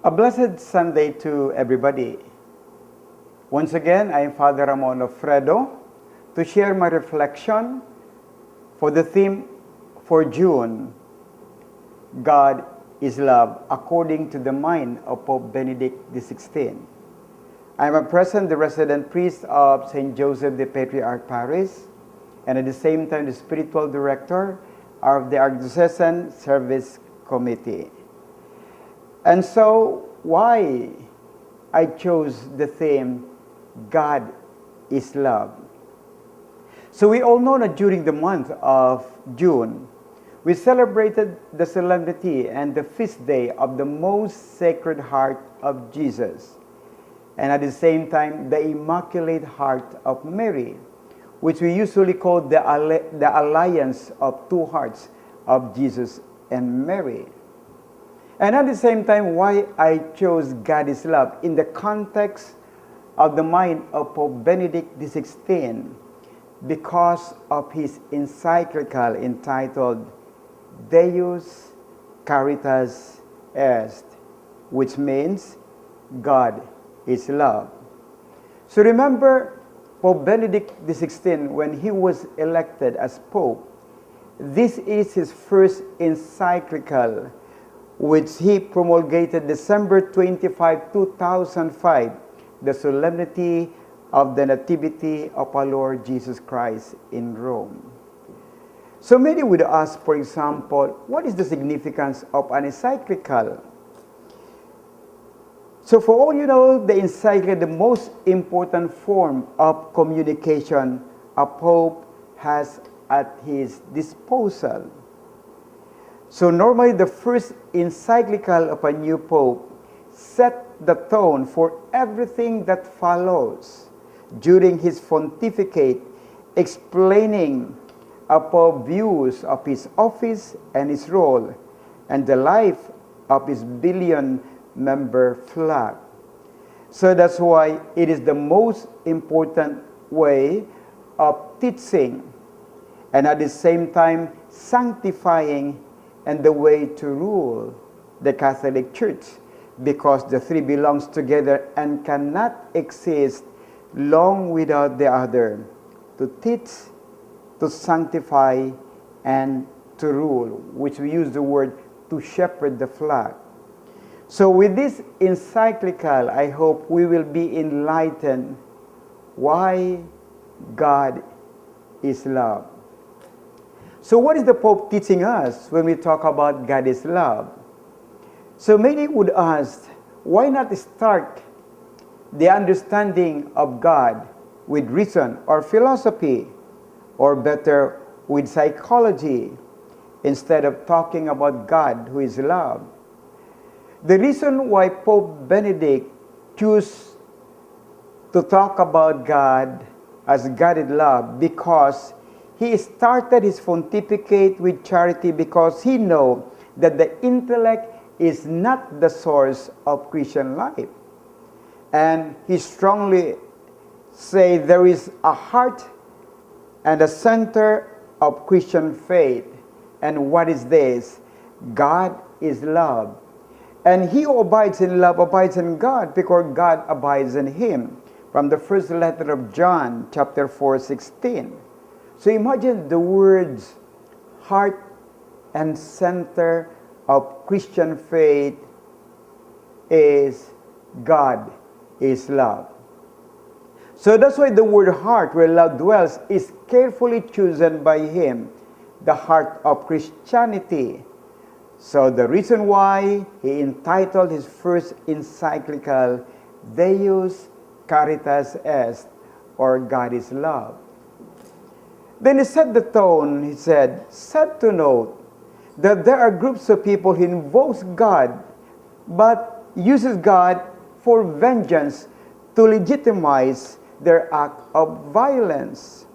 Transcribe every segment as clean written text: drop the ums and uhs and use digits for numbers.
A blessed Sunday to everybody. Once again, I am Father Ramon Ofredo to share my reflection for the theme for June, God is Love, according to the mind of Pope Benedict XVI. I am at present the resident priest of St. Joseph the Patriarch Parish, and at the same time the spiritual director of the Archdiocesan Service Committee. And so, why I chose the theme, God is Love? So we all know that during the month of June, we celebrated the solemnity and the feast day of the most Sacred Heart of Jesus, and at the same time, the Immaculate Heart of Mary, which we usually call the alliance of two hearts of Jesus and Mary. And at the same time, why I chose God is Love in the context of the mind of Pope Benedict XVI, because of his encyclical entitled Deus Caritas Est, which means God is Love. So remember Pope Benedict XVI, when he was elected as Pope, this is his first encyclical, which he promulgated December 25, 2005, the solemnity of the Nativity of our Lord Jesus Christ in Rome. So many would ask, for example, what is the significance of an encyclical? So for all you know, the encyclical, the most important form of communication a Pope has at his disposal. So normally the first encyclical of a new Pope set the tone for everything that follows during his pontificate, explaining Pope's views of his office and his role and the life of his billion-member flock. So that's why it is the most important way of teaching and at the same time sanctifying and the way to rule the Catholic Church, because the three belongs together and cannot exist long without the other: to teach, to sanctify, and to rule, which we use the word to shepherd the flock. So with this encyclical, I hope we will be enlightened why God is love. So what is the Pope teaching us when we talk about God is love? So many would ask, why not start the understanding of God with reason or philosophy, or better, with psychology, instead of talking about God who is love? The reason why Pope Benedict chose to talk about God as God is love, because he started his pontificate with charity, because he knows that the intellect is not the source of Christian life. And he strongly say there is a heart and a center of Christian faith. And what is this? God is love. And he who abides in love abides in God, because God abides in him. From the first letter of John, chapter 4:16. So imagine the words heart and center of Christian faith is God is love. So that's why the word heart, where love dwells, is carefully chosen by him, the heart of Christianity. So the reason why he entitled his first encyclical Deus Caritas Est, or God is love. Then he set the tone. He said, set to note that there are groups of people who invokes God but uses God for vengeance to legitimize their act of violence.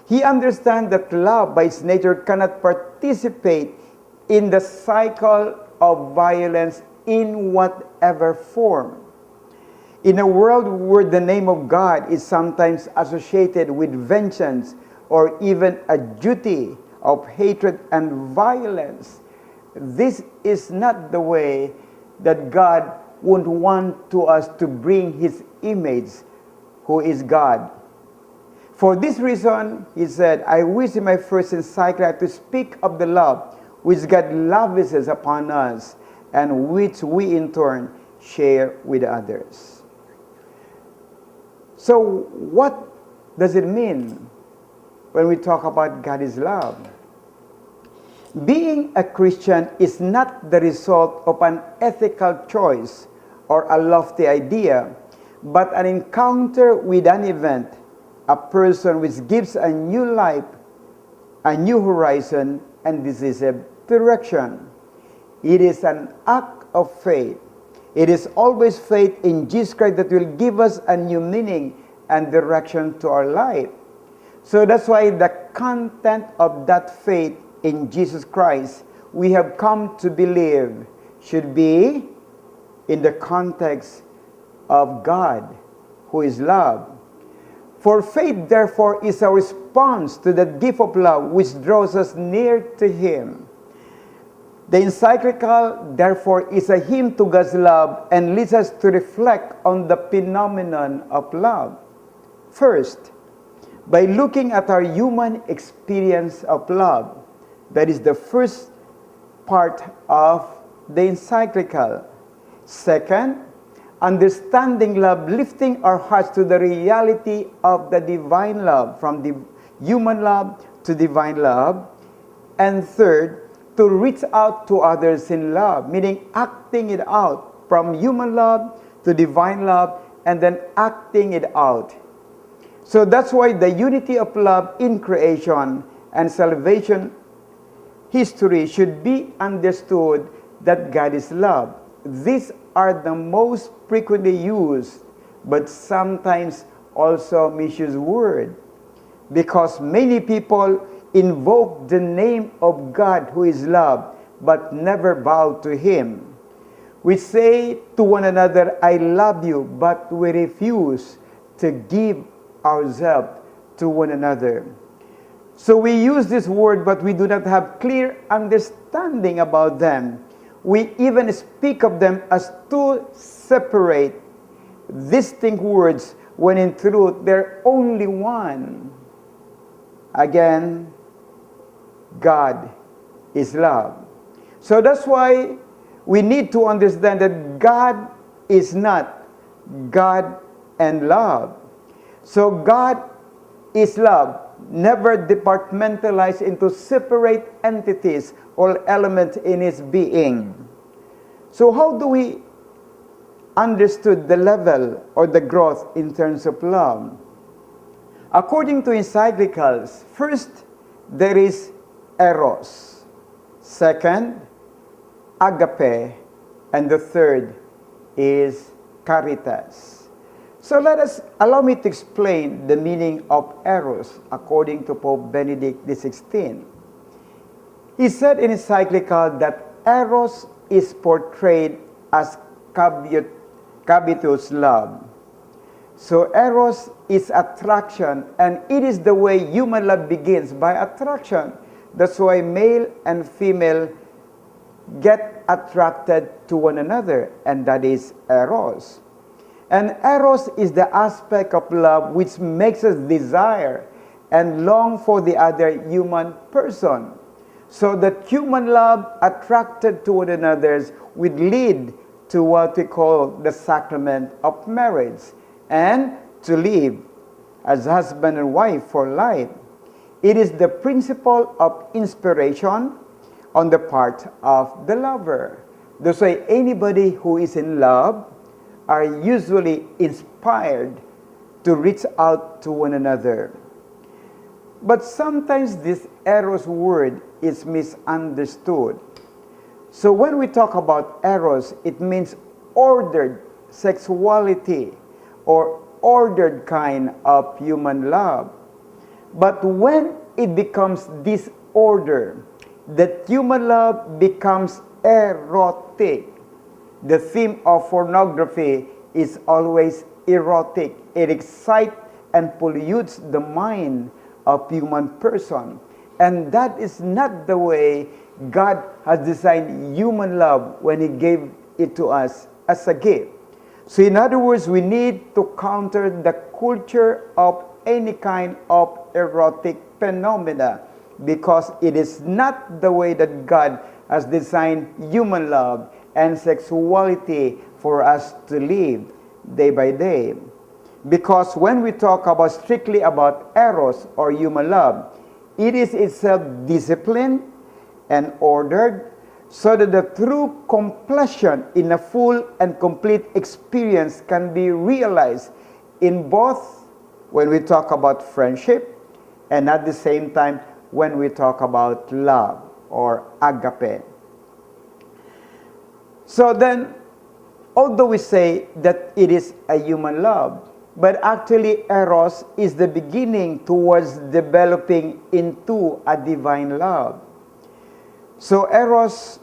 He understands that love by its nature cannot participate in the cycle of violence in whatever form. In a world where the name of God is sometimes associated with vengeance or even a duty of hatred and violence, this is not the way that God would want to us to bring his image, who is God. For this reason, he said, I wish in my first encyclical to speak of the love which God lavishes upon us and which we in turn share with others. So what does it mean when we talk about God is love? Being a Christian is not the result of an ethical choice or a lofty idea, but an encounter with an event, a person which gives a new life, a new horizon, and decisive direction. It is an act of faith. It is always faith in Jesus Christ that will give us a new meaning and direction to our life. So that's why the content of that faith in Jesus Christ we have come to believe should be in the context of God, who is love. For faith, therefore, is a response to the gift of love which draws us near to Him. The encyclical, therefore, is a hymn to God's love and leads us to reflect on the phenomenon of love. First, by looking at our human experience of love. That is the first part of the encyclical. Second, understanding love, lifting our hearts to the reality of the divine love, from the human love to divine love. And third, to reach out to others in love, meaning acting it out from human love to divine love and then acting it out. So that's why the unity of love in creation and salvation history should be understood that God is love. These are the most frequently used but sometimes also misused word, because many people invoke the name of God who is love but never bow to Him. We say to one another, I love you, but we refuse to give ourselves to one another. So we use this word, but we do not have clear understanding about them. We even speak of them as two separate, distinct words, when in truth they're only one. Again, God is love. So that's why we need to understand that God is not God and love. So God is love, never departmentalized into separate entities or elements in His being. So how do we understood the level or the growth in terms of love? According to encyclicals, first, there is eros. Second, agape. And the third is caritas. So allow me to explain the meaning of eros according to Pope Benedict XVI. He said in encyclical that eros is portrayed as covetous love. So eros is attraction, and it is the way human love begins, by attraction. That's why male and female get attracted to one another, and that is eros. And eros is the aspect of love which makes us desire and long for the other human person. So that human love attracted to one another would lead to what we call the sacrament of marriage, and to live as husband and wife for life. It is the principle of inspiration on the part of the lover. That's why anybody who is in love are usually inspired to reach out to one another. But sometimes this eros word is misunderstood. So when we talk about eros, it means ordered sexuality or ordered kind of human love. But when it becomes disorder, that human love becomes erotic. The theme of pornography is always erotic. It excites and pollutes the mind of human person. And that is not the way God has designed human love when He gave it to us as a gift. So in other words, we need to counter the culture of any kind of erotic phenomena, because it is not the way that God has designed human love and sexuality for us to live day by day. Because when we talk about strictly about eros or human love, it is itself disciplined and ordered, so that the true completion in a full and complete experience can be realized in both when we talk about friendship and at the same time when we talk about love or agape. So then, although we say that it is a human love, but actually eros is the beginning towards developing into a divine love. So eros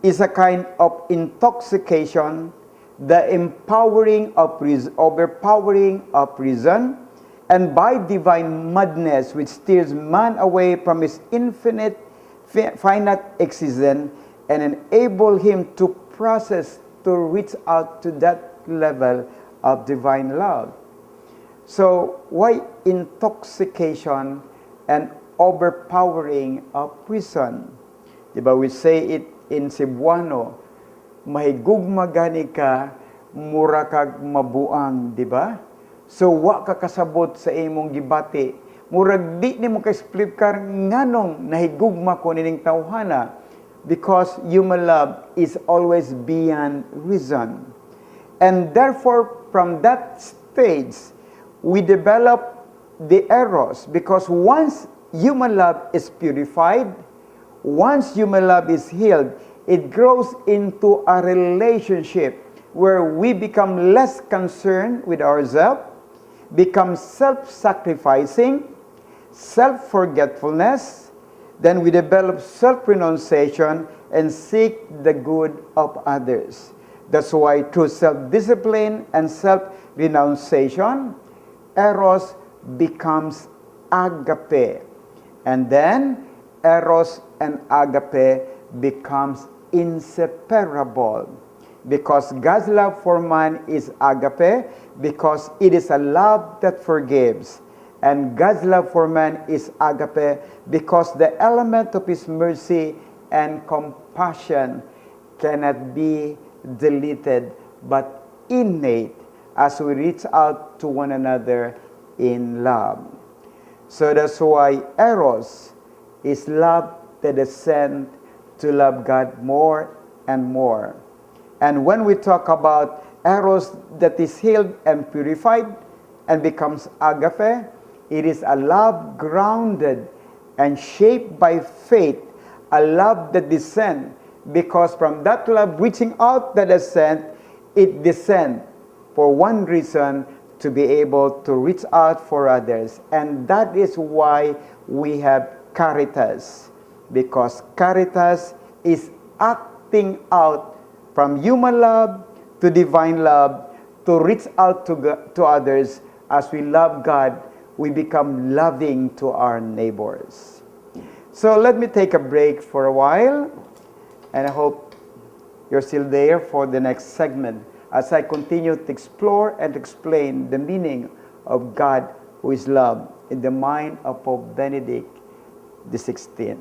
is a kind of intoxication, the overpowering of reason, and by divine madness which steers man away from his infinite, finite existence and enable him to process, to reach out to that level of divine love. So why intoxication and overpowering of reason? Diba, we say it in Cebuano, mahigugma gani ka, mura kag mabuang, di ba? So wa ka kasabot sa imong gibati, murag di nimo ka split car nganong nahigugma ko nining tawhana, because human love is always beyond reason. And therefore, from that stage, we develop the eros, because once human love is purified, once human love is healed, it grows into a relationship where we become less concerned with ourselves, become self-sacrificing, self-forgetfulness, then we develop self-renunciation and seek the good of others. That's why through self-discipline and self-renunciation, eros becomes agape. And then eros and agape becomes inseparable, because God's love for man is agape, because it is a love that forgives, and God's love for man is agape because the element of his mercy and compassion cannot be deleted but innate as we reach out to one another in love. So that's why eros is love that is sent to love God more and more. And when we talk about eros that is healed and purified and becomes agape, it is a love grounded and shaped by faith, a love that descends, because from that love reaching out that descent, it descends for one reason, to be able to reach out for others. And that is why we have caritas, because caritas is acting out from human love to divine love to reach out to others. As we love God, we become loving to our neighbors. So let me take a break for a while, and I hope you're still there for the next segment as I continue to explore and explain the meaning of God who is love in the mind of Pope Benedict XVI.